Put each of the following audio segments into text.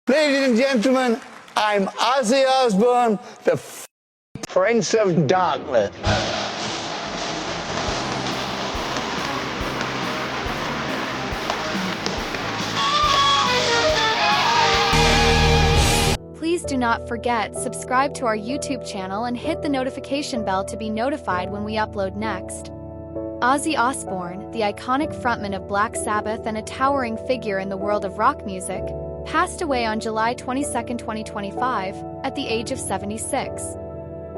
Ladies and gentlemen, I'm Ozzy Osbourne, the Prince of Darkness. Please do not forget, subscribe to our YouTube channel and hit the notification bell to be notified when we upload next. Ozzy Osbourne, the iconic frontman of Black Sabbath and a towering figure in the world of rock music, passed away on July 22, 2025, at the age of 76.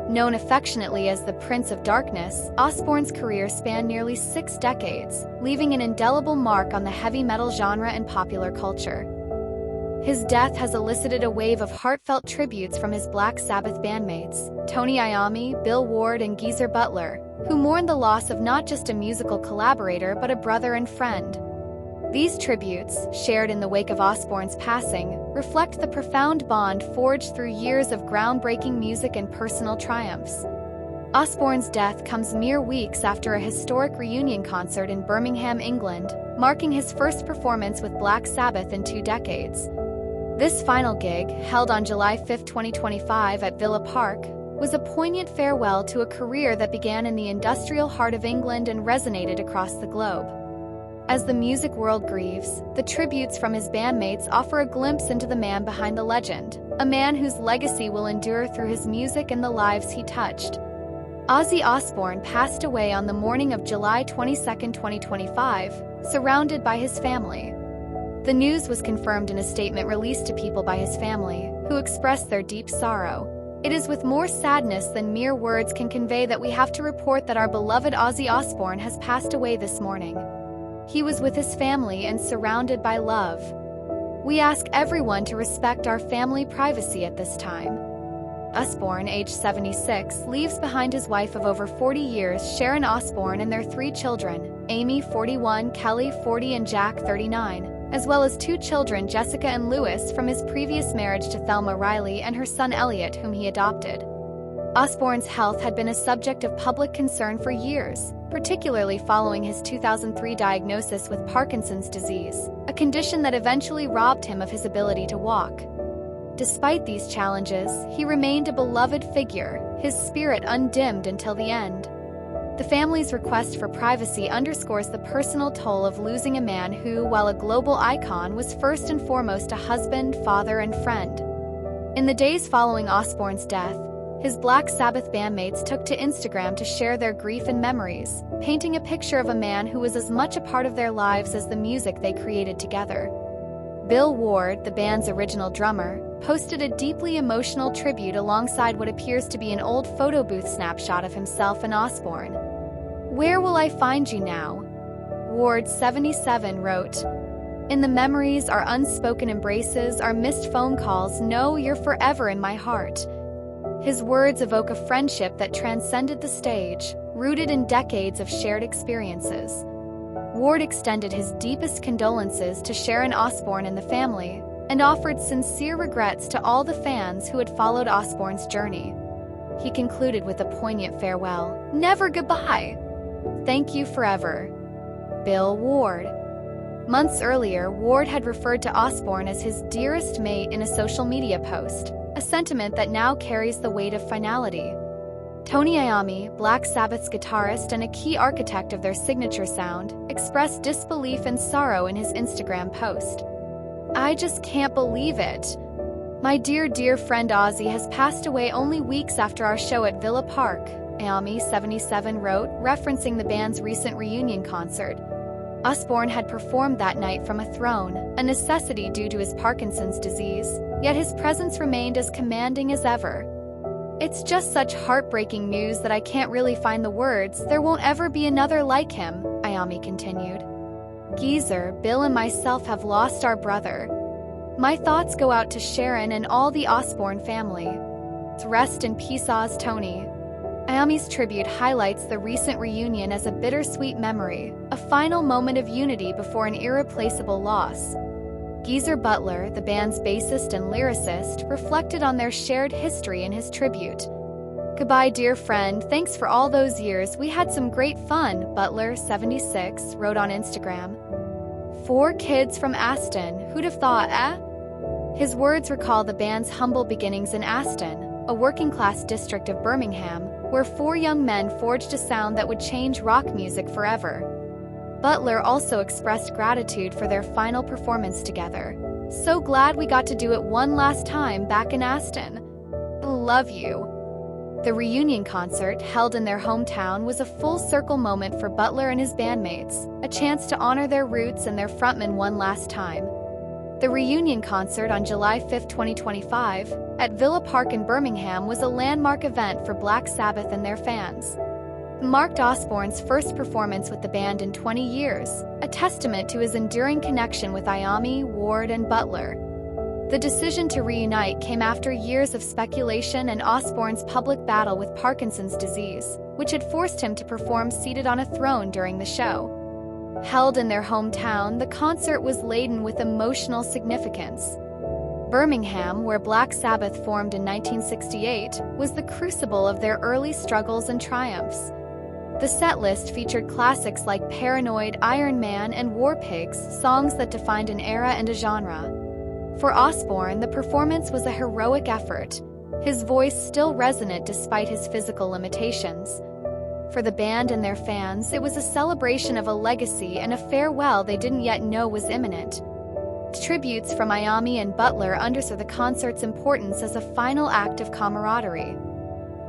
Known affectionately as the Prince of Darkness, Osbourne's career spanned nearly 6 decades, leaving an indelible mark on the heavy metal genre and popular culture. His death has elicited a wave of heartfelt tributes from his Black Sabbath bandmates, Tony Iommi, Bill Ward, and Geezer Butler, who mourned the loss of not just a musical collaborator but a brother and friend. These tributes, shared in the wake of Osbourne's passing, reflect the profound bond forged through years of groundbreaking music and personal triumphs. Osbourne's death comes mere weeks after a historic reunion concert in Birmingham, England, marking his first performance with Black Sabbath in 2 decades. This final gig, held on July 5, 2025 at Villa Park, was a poignant farewell to a career that began in the industrial heart of England and resonated across the globe. As the music world grieves, the tributes from his bandmates offer a glimpse into the man behind the legend, a man whose legacy will endure through his music and the lives he touched. Ozzy Osbourne passed away on the morning of July 22, 2025, surrounded by his family. The news was confirmed in a statement released to people by his family, who expressed their deep sorrow. It is with more sadness than mere words can convey that we have to report that our beloved Ozzy Osbourne has passed away this morning. He was with his family and surrounded by love. We ask everyone to respect our family privacy at this time. Osbourne, age 76, leaves behind his wife of over 40 years, Sharon Osbourne, and their 3 children, Amy, 41, Kelly, 40, and Jack, 39, as well as 2 children, Jessica and Lewis, from his previous marriage to Thelma Riley, and her son Elliot, whom he adopted. Osbourne's health had been a subject of public concern for years, particularly following his 2003 diagnosis with Parkinson's disease, a condition that eventually robbed him of his ability to walk. Despite these challenges, he remained a beloved figure, his spirit undimmed until the end. The family's request for privacy underscores the personal toll of losing a man who, while a global icon, was first and foremost a husband, father, and friend. In the days following Osbourne's death, his Black Sabbath bandmates took to Instagram to share their grief and memories, painting a picture of a man who was as much a part of their lives as the music they created together. Bill Ward, the band's original drummer, posted a deeply emotional tribute alongside what appears to be an old photo booth snapshot of himself and Osbourne. "Where will I find you now?" Ward, 77, wrote, "In the memories, our unspoken embraces, our missed phone calls, know you're forever in my heart." His words evoke a friendship that transcended the stage, rooted in decades of shared experiences. Ward extended his deepest condolences to Sharon Osbourne and the family, and offered sincere regrets to all the fans who had followed Osbourne's journey. He concluded with a poignant farewell, "Never goodbye. Thank you forever. Bill Ward." Months earlier, Ward had referred to Osbourne as his dearest mate in a social media post, a sentiment that now carries the weight of finality. Tony Iommi, Black Sabbath's guitarist and a key architect of their signature sound, expressed disbelief and sorrow in his Instagram post. "I just can't believe it. My dear friend Ozzy has passed away only weeks after our show at Villa Park," Ayamis, 77, wrote, referencing the band's recent reunion concert. Osbourne had performed that night from a throne, a necessity due to his Parkinson's disease, yet his presence remained as commanding as ever. "It's just such heartbreaking news that I can't really find the words. There won't ever be another like him," Iommi continued. "Geezer, Bill, and myself have lost our brother. My thoughts go out to Sharon and all the Osbourne family. Rest in peace, Oz Tony." Iommi's tribute highlights the recent reunion as a bittersweet memory, a final moment of unity before an irreplaceable loss. Geezer Butler, the band's bassist and lyricist, reflected on their shared history in his tribute. "Goodbye, dear friend. Thanks for all those years. We had some great fun," Butler, 76, wrote on Instagram. 4 kids from Aston. Who'd have thought, eh? His words recall the band's humble beginnings in Aston, a working-class district of Birmingham, where 4 young men forged a sound that would change rock music forever. Butler also expressed gratitude for their final performance together. "So glad we got to do it one last time back in Aston. Love you." The reunion concert, held in their hometown, was a full-circle moment for Butler and his bandmates, a chance to honor their roots and their frontman one last time. The reunion concert on July 5, 2025, at Villa Park in Birmingham was a landmark event for Black Sabbath and their fans. It marked Osbourne's first performance with the band in 20 years, a testament to his enduring connection with Iommi, Ward, and Butler. The decision to reunite came after years of speculation and Osbourne's public battle with Parkinson's disease, which had forced him to perform seated on a throne during the show. Held in their hometown, the concert was laden with emotional significance. Birmingham, where Black Sabbath formed in 1968, was the crucible of their early struggles and triumphs. The setlist featured classics like Paranoid, Iron Man, and War Pigs, songs that defined an era and a genre. For Osbourne, the performance was a heroic effort, his voice still resonant despite his physical limitations. For the band and their fans, it was a celebration of a legacy and a farewell they didn't yet know was imminent. Tributes from Ayamis and Butler underscore the concert's importance as a final act of camaraderie.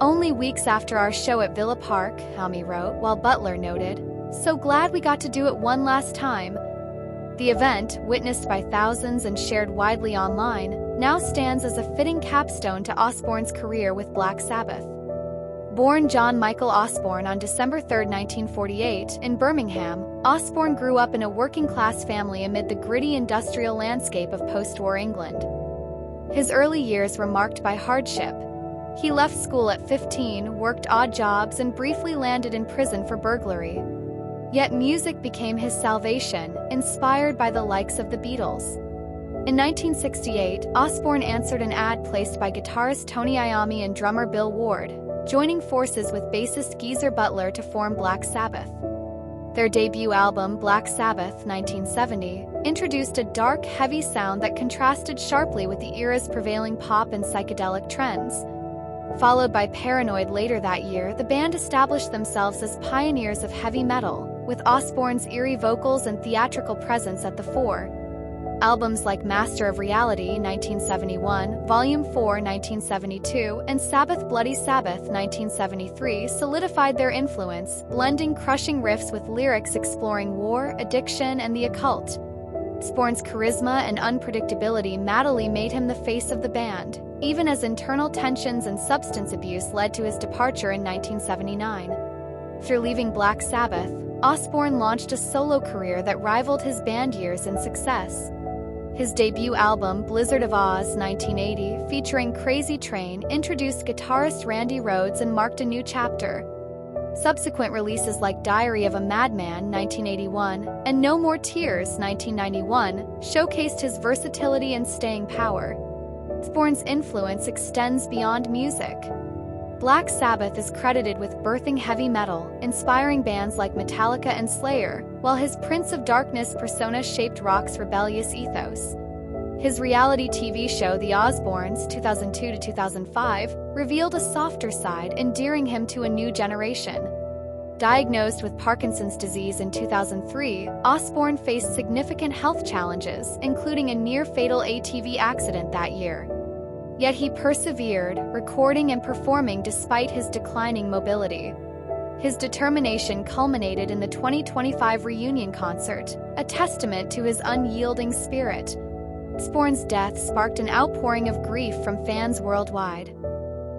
"Only weeks after our show at Villa Park," Iommi wrote, while Butler noted, "So glad we got to do it one last time." The event, witnessed by thousands and shared widely online, now stands as a fitting capstone to Osbourne's career with Black Sabbath. Born John Michael Osbourne on December 3, 1948, in Birmingham, Osbourne grew up in a working-class family amid the gritty industrial landscape of post-war England. His early years were marked by hardship. He left school at 15, worked odd jobs, and briefly landed in prison for burglary. Yet music became his salvation, inspired by the likes of the Beatles. In 1968, Osbourne answered an ad placed by guitarist Tony Iommi and drummer Bill Ward, joining forces with bassist Geezer Butler to form Black Sabbath. Their debut album, Black Sabbath, 1970, introduced a dark, heavy sound that contrasted sharply with the era's prevailing pop and psychedelic trends. Followed by Paranoid later that year, the band established themselves as pioneers of heavy metal, with Osbourne's eerie vocals and theatrical presence at the fore. Albums like Master of Reality, 1971, Volume 4, 1972, and Sabbath Bloody Sabbath, 1973, solidified their influence, blending crushing riffs with lyrics exploring war, addiction, and the occult. Osbourne's charisma and unpredictability mattily made him the face of the band, even as internal tensions and substance abuse led to his departure in 1979. After leaving Black Sabbath, Osbourne launched a solo career that rivaled his band years in success. His debut album, Blizzard of Oz, 1980, featuring Crazy Train, introduced guitarist Randy Rhoads and marked a new chapter. Subsequent releases like Diary of a Madman, 1981, and No More Tears, 1991, showcased his versatility and staying power. Osbourne's influence extends beyond music. Black Sabbath is credited with birthing heavy metal, inspiring bands like Metallica and Slayer, while his Prince of Darkness persona shaped rock's rebellious ethos. His reality TV show The Osbournes, 2002 to 2005, revealed a softer side, endearing him to a new generation. Diagnosed with Parkinson's disease in 2003, Osbourne faced significant health challenges, including a near-fatal ATV accident that year. Yet he persevered, recording and performing despite his declining mobility. His determination culminated in the 2025 reunion concert, a testament to his unyielding spirit. Osbourne's death sparked an outpouring of grief from fans worldwide.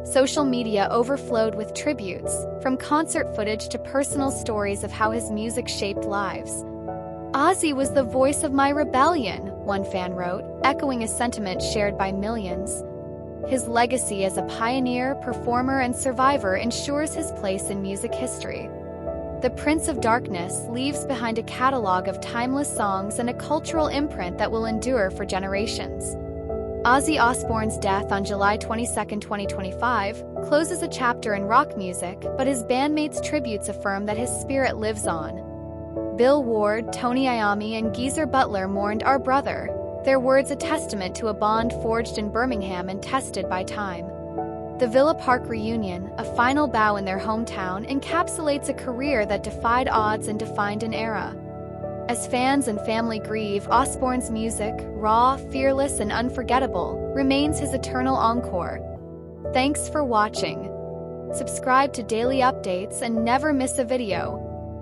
Social media overflowed with tributes, from concert footage to personal stories of how his music shaped lives. "Ozzy was the voice of my rebellion," one fan wrote, echoing a sentiment shared by millions. His legacy as a pioneer, performer, and survivor ensures his place in music history. The Prince of Darkness leaves behind a catalog of timeless songs and a cultural imprint that will endure for generations. Ozzy Osbourne's death on July 22, 2025, closes a chapter in rock music, but his bandmates' tributes affirm that his spirit lives on. Bill Ward, Tony Iommi, and Geezer Butler mourned "Our brother." their words a testament to a bond forged in Birmingham and tested by time. The Villa Park reunion, a final bow in their hometown, encapsulates a career that defied odds and defined an era. As fans and family grieve, Osbourne's music, raw, fearless, and unforgettable, remains his eternal encore. Thanks for watching. Subscribe to daily updates and never miss a video.